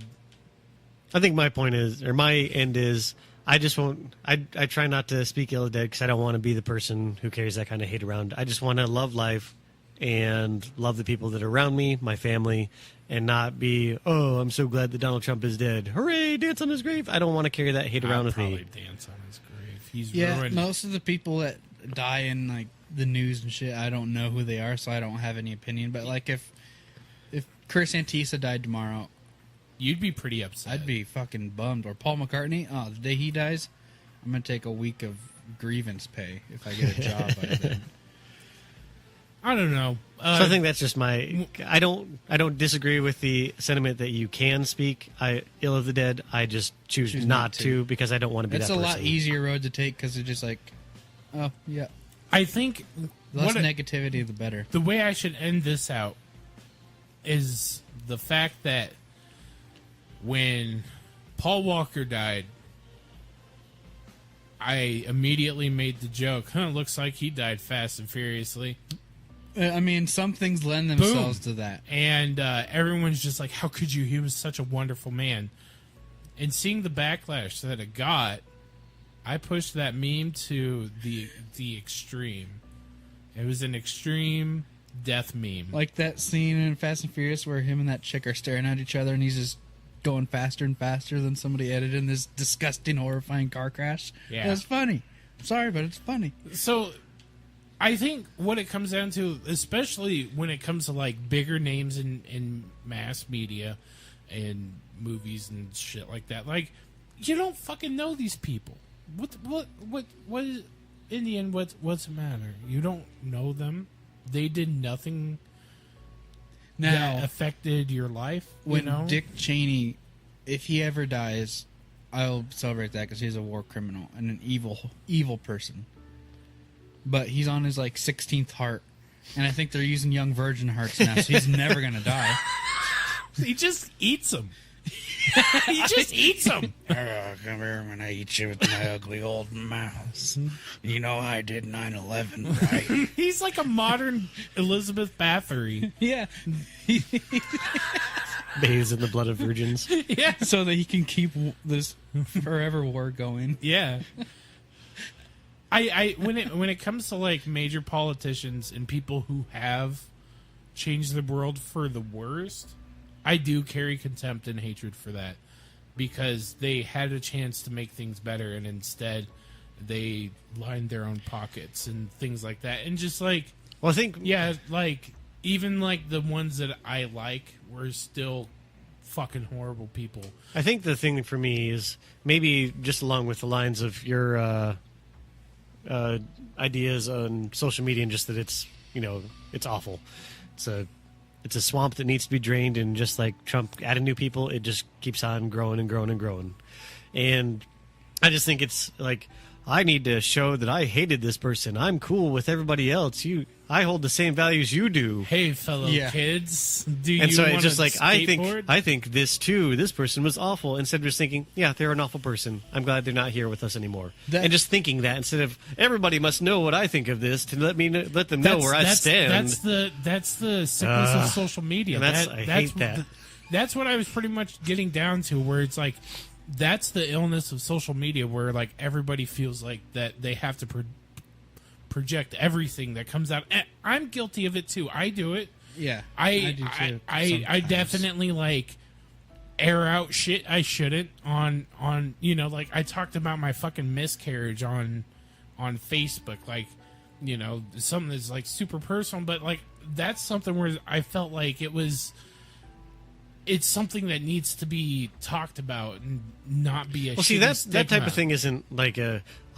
think my point is, or my end is, I just won't. I try not to speak ill of the dead because I don't want to be the person who carries that kind of hate around. I just want to love life and love the people that are around me, my family, and not be, oh, I'm so glad that Donald Trump is dead. Hooray, dance on his grave. I don't want to carry that hate around with me. Dance on his grave. He's Yeah, ruined. most of the people that die in like the news and shit, I don't know who they are, so I don't have any opinion. But like if Chris Antista died tomorrow, You'd be pretty upset. I'd be fucking bummed. Or Paul McCartney, oh, the day he dies, I'm gonna take a week of grievance pay if I get a job by then. I don't know. So I think that's just my. I don't disagree with the sentiment that you can speak ill of the dead. I just choose not to because I don't want to be It's that a person. lot easier road to take because it's just like, oh yeah, I think the less negativity, the better. the way I should end this out is the fact that when Paul Walker died, I immediately made the joke, looks like he died fast and furiously. I mean, some things lend themselves to that. And everyone's just like, how could you? He was such a wonderful man. And seeing the backlash that it got, I pushed that meme to the extreme. It was an extreme death meme. Like that scene in Fast and Furious where him and that chick are staring at each other and he's just going faster and faster than somebody edited in this disgusting, horrifying car crash. Yeah. It was funny. I'm sorry, but it's funny. So I think what it comes down to, especially when it comes to like bigger names in mass media and movies and shit like that, like you don't fucking know these people. What is, in the end, what's the matter? You don't know them. They did nothing that affected your life. When you know? Dick Cheney, if he ever dies, I'll celebrate that because he's a war criminal and an evil person. But he's on his like 16th heart, and I think they're using young virgin hearts now, so he's never gonna die. He just eats them. He just eats them. Come here when I eat you with my ugly old mouth. You know I did 9/11, right? He's like a modern Elizabeth Bathory. Yeah. Bathes in the blood of virgins. Yeah. So that he can keep this forever war going. Yeah. I when it comes to like major politicians and people who have changed the world for the worst, I do carry contempt and hatred for that because they had a chance to make things better and instead they lined their own pockets and things like that. And just like, Well, I think like even like the ones that I like were still fucking horrible people. I think the thing for me is maybe just along with the lines of your ideas on social media and just that it's awful. It's a swamp that needs to be drained, and just like Trump adding new people, it just keeps on growing and growing and growing. And I just think it's like, I need to show that I hated this person. I'm cool with everybody else. I hold the same values you do. Hey, fellow kids, do you And so want it's just to like skateboard? I think this too. This person was awful. Instead of just thinking, yeah, they're an awful person. I'm glad they're not here with us anymore. And just thinking that instead of everybody must know what I think of this to let them know where I stand. That's the sickness of social media. And I hate that. That's what I was pretty much getting down to, where it's like that's the illness of social media, where like everybody feels like that they have to project everything that comes out. And I'm guilty of it too. I do it. Yeah, I do too. I definitely like air out shit I shouldn't on like I talked about my fucking miscarriage on Facebook, like something that's like super personal, but like that's something where I felt like it's something that needs to be talked about and not be a Well, see, that type of thing isn't like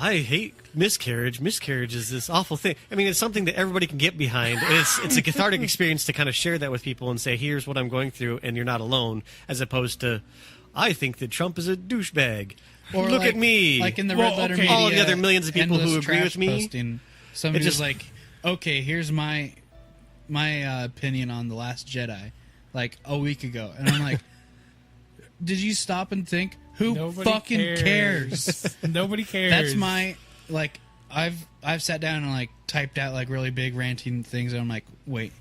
I hate miscarriage. Miscarriage is this awful thing. I mean, it's something that everybody can get behind. And it's a cathartic experience to kind of share that with people and say, here's what I'm going through, and you're not alone, as opposed to, I think that Trump is a douchebag. Or Look like, at me. Like in the Red Letter Media, all of the other millions of people who endless agree with trash me. Posting, somebody was like, okay, here's my opinion on The Last Jedi, like a week ago. And I'm like, did you stop and think? Who Nobody fucking cares? Nobody cares. That's my, like, I've sat down and like typed out like really big ranting things, and I'm like, wait,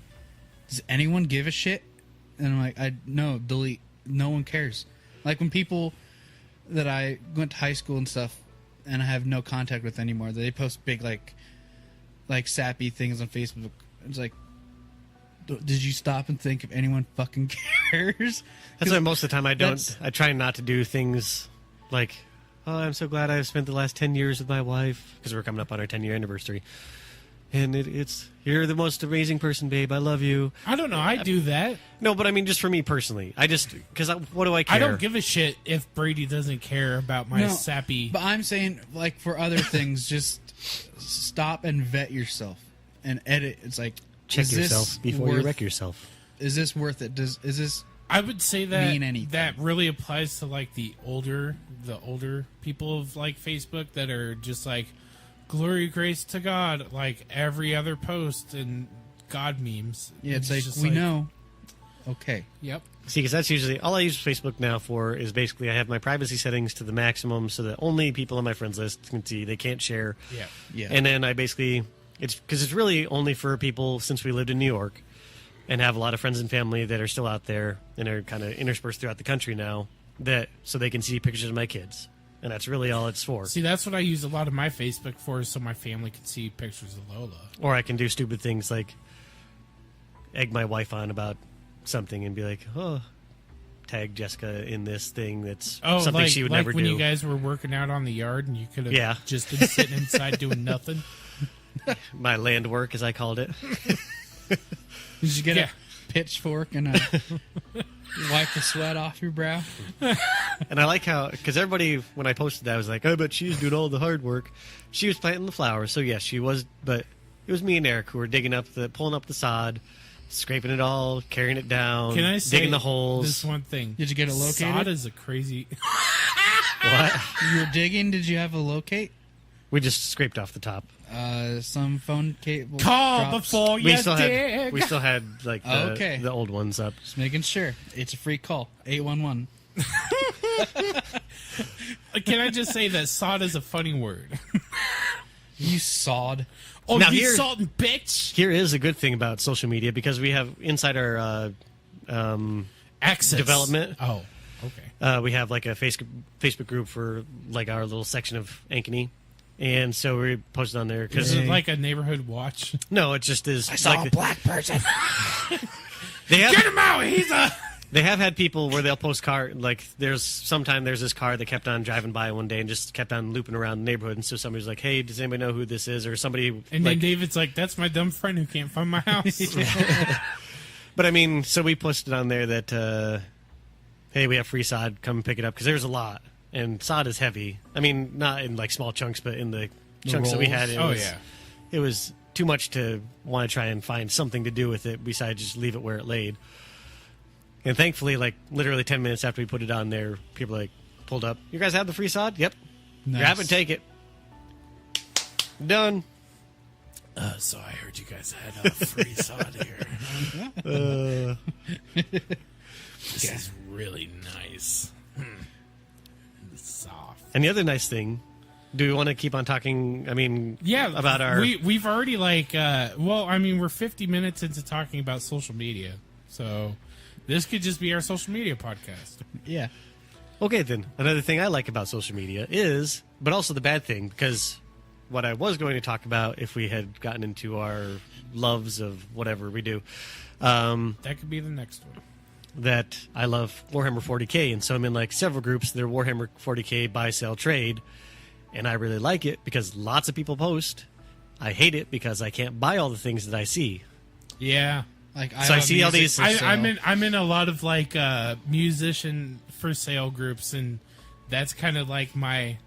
does anyone give a shit? And I'm like, no, delete. No one cares. Like when people that I went to high school and stuff, and I have no contact with anymore, they post big like sappy things on Facebook. It's like, did you stop and think if anyone fucking cares? That's why most of the time I don't. I try not to do things like, oh, I'm so glad I've spent the last 10 years with my wife, because we're coming up on our 10-year anniversary. And it's, you're the most amazing person, babe. I love you. I don't know. I do that. No, but I mean, just for me personally. Because what do I care? I don't give a shit if Brady doesn't care about my No, sappy. But I'm saying, like, for other things, just stop and vet yourself and edit. It's like, Check is this yourself before you worth- wreck yourself. Is this worth it? Is this... I would say that mean anything. that really applies to like the older people of like Facebook that are just like glory grace to God, like every other post and God memes. Yeah, it's like, just we know. Okay. Yep. See, because that's usually all I use Facebook now for is basically I have my privacy settings to the maximum so that only people on my friends list can see. They can't share. Yeah. Yeah. And then I basically, it's because it's really only for people since we lived in New York and have a lot of friends and family that are still out there and are kind of interspersed throughout the country now, that so they can see pictures of my kids. And that's really all it's for. See, that's what I use a lot of my Facebook for, so my family can see pictures of Lola. Or I can do stupid things like egg my wife on about something and be like, oh, tag Jessica in this thing that's something like, she would like never when do. you guys were working out on the yard and you could have Yeah. just been sitting inside doing nothing. My land work, as I called it. Did you get Yeah. a pitchfork and wipe the sweat off your brow? And I like how, because everybody, when I posted that, was like, oh, but she's doing all the hard work. She was planting the flowers, so yes, she was, but it was me and Eric who were pulling up the sod, scraping it all, carrying it down, Can I say digging the holes. this one thing? Did you get it located? Sod is a crazy... What? You were digging. Did you have a locate? We just scraped off the top. Some phone cable. Call drops? before We you still dig. had like Okay. the old ones up. Just making sure. It's a free call. 811. Can I just say that sod is a funny word? You sawed. Oh, Now you here- salting bitch! Here is a good thing about social media because we have inside our Access. development. Oh, okay. We have like a Facebook group for like our little section of Ankeny. And so we posted on there Is because it like a neighborhood watch? no, it just is. I saw a black person. They Get have him out! He's a... they have had people where they'll post car like there's this car that kept on driving by one day and just kept on looping around the neighborhood, and so somebody's like, hey, does anybody know who this is? Or somebody And then like, David's like, that's my dumb friend who can't find my house. but I mean, so we posted on there that hey, we have free sod, come pick it up because there's a lot. And sod is heavy. I mean, not in like small chunks, but in the chunks that we had. rolls? It was too much to want to try and find something to do with it besides just leave it where it laid. And thankfully, like literally 10 minutes after we put it on there, people like pulled up. You guys have the free sod? Yep. Nice. Grab it, take it. Done. So I heard you guys had a free sod here. This is really nice. It's soft. And the other nice thing, do we want to keep on talking? I mean, Yeah, about our. we've already like we're 50 minutes into talking about social media, so this could just be our social media podcast. Yeah. Okay, then. Another thing I like about social media is, but also the bad thing, because what I was going to talk about if we had gotten into our loves of whatever we do, That could be the next one. that I love Warhammer 40K, and so I'm in like several groups that are Warhammer 40K buy, sell, trade, and I really like it because lots of people post. I hate it because I can't buy all the things that I see. Yeah, Like So I have see all music these- for I'm sale. in a lot of like musician for sale groups, and that's kind of like my.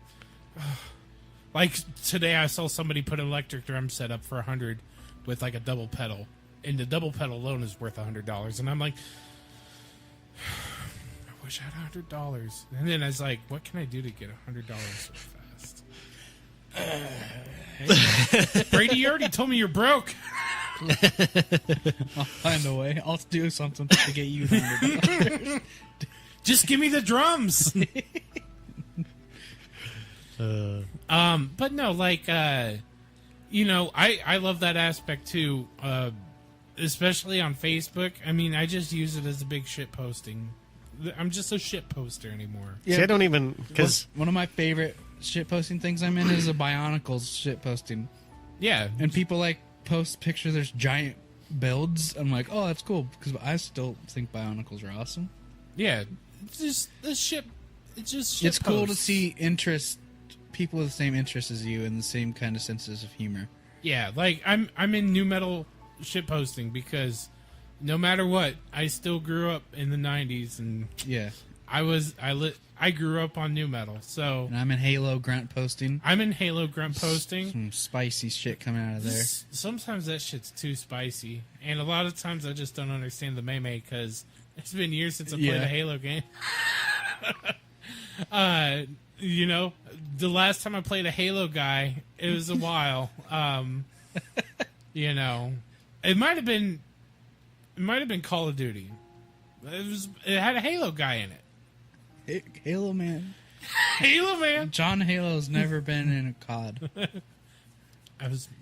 Like today, I saw somebody put an electric drum set up for $100 with like a double pedal, and the double pedal alone is worth $100, and I'm like, I wish I had $100. And then I was like, what can I do to get $100 so fast? Brady, you already told me you're broke. I'll find a way. I'll do something to get you $100. Just give me the drums. But no, like, you know, I love that aspect too, especially on Facebook. I mean, I just use it as a big shit posting. I'm just a shit poster anymore. Yeah. See, I don't even because One of my favorite shit posting things I'm in is a Bionicles shit posting. Yeah, And people like post pictures, there's giant builds. I'm like, oh, that's cool because I still think Bionicles are awesome. yeah. Just the shit. it's just It's cool to posts. see people with the same interests as you and the same kind of senses of humor. Yeah, like I'm in new metal shit posting because no matter what, I still grew up in the 90s and Yeah. I grew up on new metal. So And I'm in Halo grunt posting. I'm in Halo grunt posting. Some spicy shit coming out of there. Sometimes that shit's too spicy, and a lot of times I just don't understand the meme because it's been years since I played a Halo game. You know, the last time I played a Halo guy, it was a while. You know, it might have been Call of Duty. It had a Halo guy in it. Halo Man. Halo man. John Halo's never been in a COD.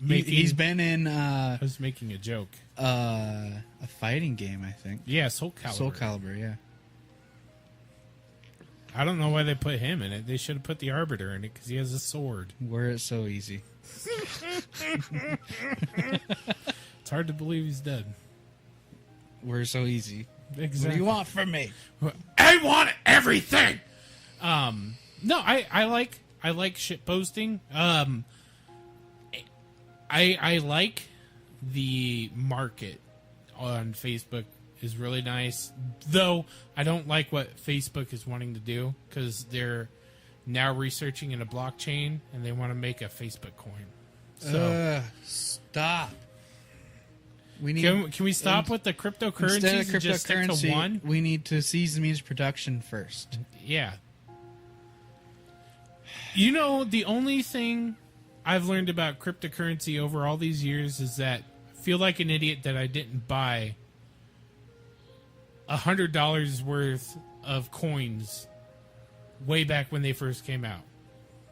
He's been in I was making a joke. a fighting game, I think. Yeah, Soul Calibur. Soul Calibur, yeah. I don't know why they put him in it. They should have put the Arbiter in it because he has a sword. Where it's so easy. It's hard to believe he's dead. We're so easy. Exactly. What do you want from me? I want everything. No, I like shit posting. I like the market on Facebook is really nice, though I don't like what Facebook is wanting to do because they're now researching in a blockchain and they want to make a Facebook coin. So Stop. We need can we stop with the cryptocurrencies instead of and just stick to cryptocurrency, one? we need to cease the music production first. Yeah. You know, the only thing I've learned about cryptocurrency over all these years is that I feel like an idiot that I didn't buy $100 worth of coins way back when they first came out.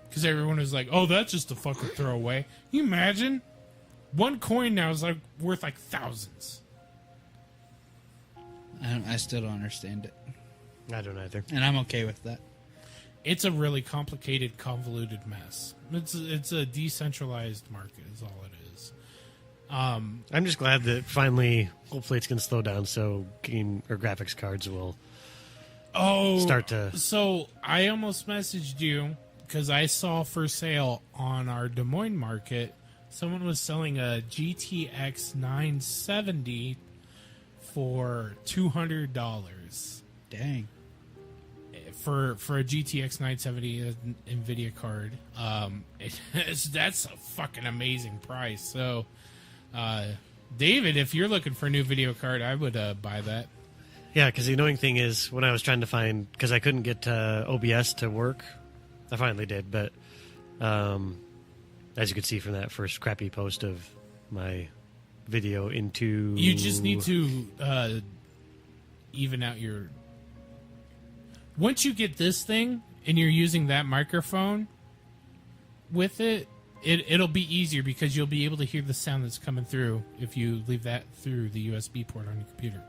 Because everyone was like, oh, that's just a fucking throwaway. Can you imagine? One coin now is like worth like thousands. I still don't understand it. I don't either. And I'm okay with that. It's a really complicated, convoluted mess. It's a decentralized market is all it is. I'm just glad that finally, hopefully it's going to slow down so game or graphics cards will start to... So I almost messaged you because I saw for sale on our Des Moines market, someone was selling a GTX 970 for $200. Dang. For a GTX 970 NVIDIA card. That's a fucking amazing price. So, David, if you're looking for a new video card, I would buy that. Yeah, because the annoying thing is when I was trying to find... Because I couldn't get OBS to work. I finally did, but as you can see from that first crappy post of my video into... You just need to even out your... Once you get this thing and you're using that microphone with it, it'll be easier because you'll be able to hear the sound that's coming through if you leave that through the USB port on your computer.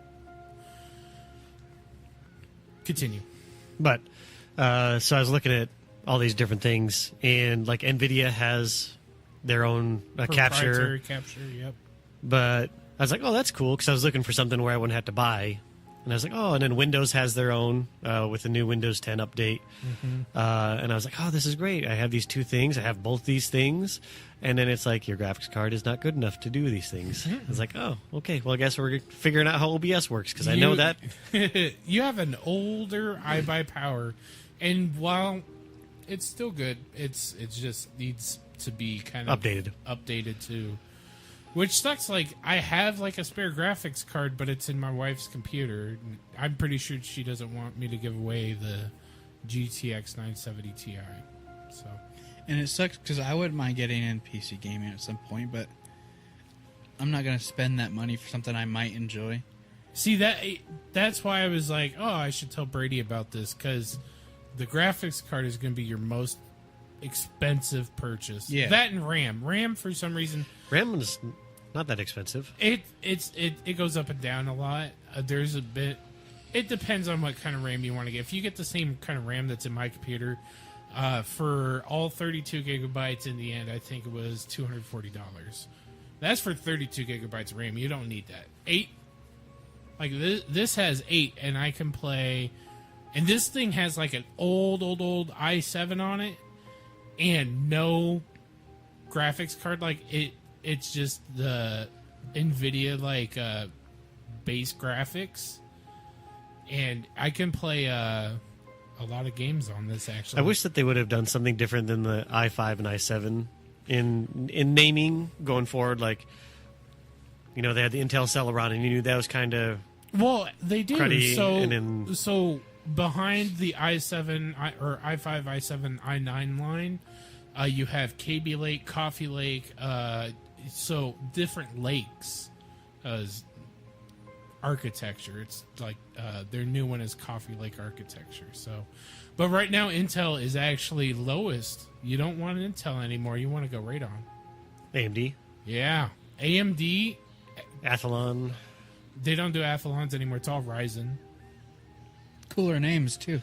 Continue. But, so I was looking at all these different things, and like NVIDIA has their own capture. Proprietary capture, yep. But I was like, oh, that's cool, because I was looking for something where I wouldn't have to buy. And I was like, oh, and then Windows has their own with the new Windows 10 update. Mm-hmm. And I was like, oh, this is great. I have these two things. I have both these things. And then it's like, your graphics card is not good enough to do these things. Mm-hmm. I was like, oh, okay. Well, I guess we're figuring out how OBS works, because I know that. You have an older iBuyPower. And while it's still good, it's just needs to be kind of updated to... Which sucks, like, I have, like, a spare graphics card, but it's in my wife's computer. I'm pretty sure she doesn't want me to give away the GTX 970 Ti. So, and it sucks, because I wouldn't mind getting in PC gaming at some point, but I'm not going to spend that money for something I might enjoy. See, that's why I was like, oh, I should tell Brady about this, because the graphics card is going to be your most expensive purchase. Yeah. That and RAM. RAM, for some reason... RAM is not that expensive. It goes up and down a lot. There's a bit. It depends on what kind of RAM you want to get. If you get the same kind of RAM that's in my computer, for all 32 gigabytes in the end, I think it was $240. That's for 32 gigabytes of RAM. You don't need that. 8, like this has 8, and I can play And this thing has like an old i7 on it and no graphics card. Like it's just the NVIDIA like base graphics. And I can play a lot of games on this, actually. I wish that they would have done something different than the i5 and i7 in naming going forward. Like, you know, they had the Intel Celeron, and you knew that was kind of well, they do. cruddy, So behind the i7 or i5, i7, i9 line, you have KB Lake, Coffee Lake, so different lakes architecture. It's like their new one is Coffee Lake architecture. So, but right now Intel is actually lowest. You don't want Intel anymore. You want to go Radeon. AMD, Yeah, AMD. Athlon. They don't do Athlons anymore. It's all Ryzen. Cooler names too.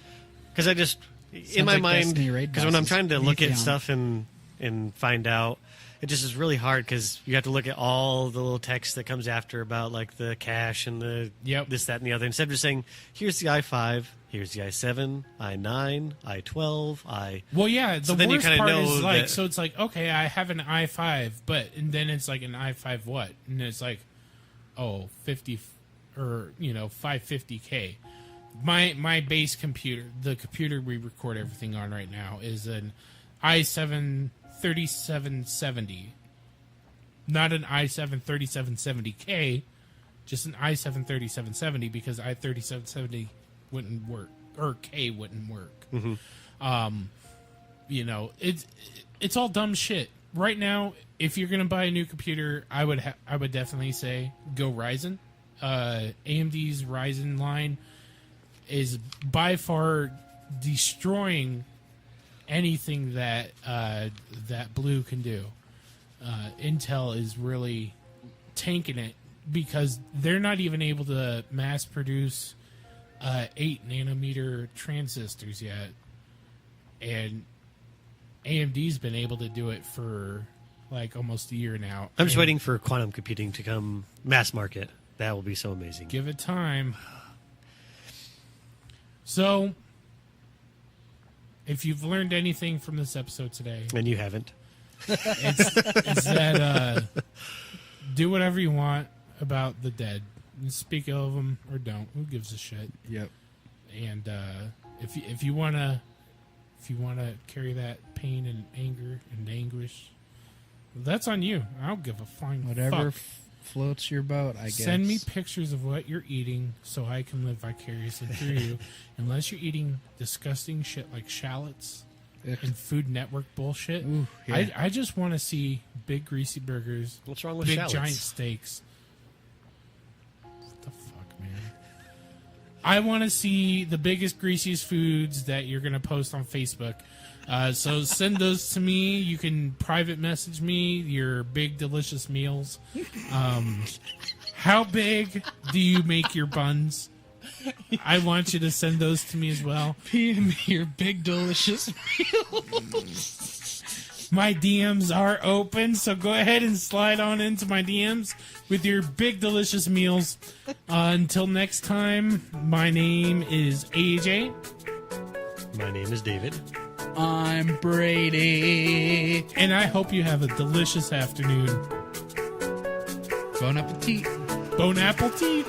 Because I just in my like mind, Destiny raid because when I'm bosses. trying to look at Atheon. stuff and find out, it just is really hard because you have to look at all the little text that comes after about like the cache and the this, that, and the other. Instead of just saying, here's the i5, here's the i7, i9, i12, Well, yeah. The So then you worst kinda part know is like, that- so it's like, okay, I have an i5, and then it's like an i5 what? And it's like, 50 or 550K. My base computer, the computer we record everything on right now, is an i7 3770. Not an i7 3770K, just an i7 3770 because i3770 wouldn't work, or K wouldn't work. It's all dumb shit. Right now, if you're gonna buy a new computer, I would definitely say go Ryzen. AMD's Ryzen line is by far destroying anything that that Blue can do. Intel is really tanking it because they're not even able to mass produce 8 nanometer transistors yet, and AMD's been able to do it for like almost a year now. I'm just And waiting for quantum computing to come mass market. That will be so amazing. give it time. So, if you've learned anything from this episode today, And you haven't. it's that do whatever you want about the dead. Speak ill of them or don't. Who gives a shit? Yep. And if you wanna carry that pain and anger and anguish, that's on you. I don't give a flying Whatever fuck. floats your boat, I guess. Send me pictures of what you're eating so I can live vicariously through you. Unless you're eating disgusting shit like shallots Ugh. and Food Network bullshit. Ooh, yeah. I just want to see big greasy burgers, What's wrong with big shallots? giant steaks. What the fuck, man? I want to see the biggest, greasiest foods that you're going to post on Facebook. So send those to me. You can private message me your big, delicious meals. How big do you make your buns? I want you to send those to me as well. PM your big delicious My DMs are open, so go ahead and slide on into my DMs with your big, delicious meals. Until next time, my name is AJ. My name is David. I'm Brady. And I hope you have a delicious afternoon. Bon appetit. Bon appetit!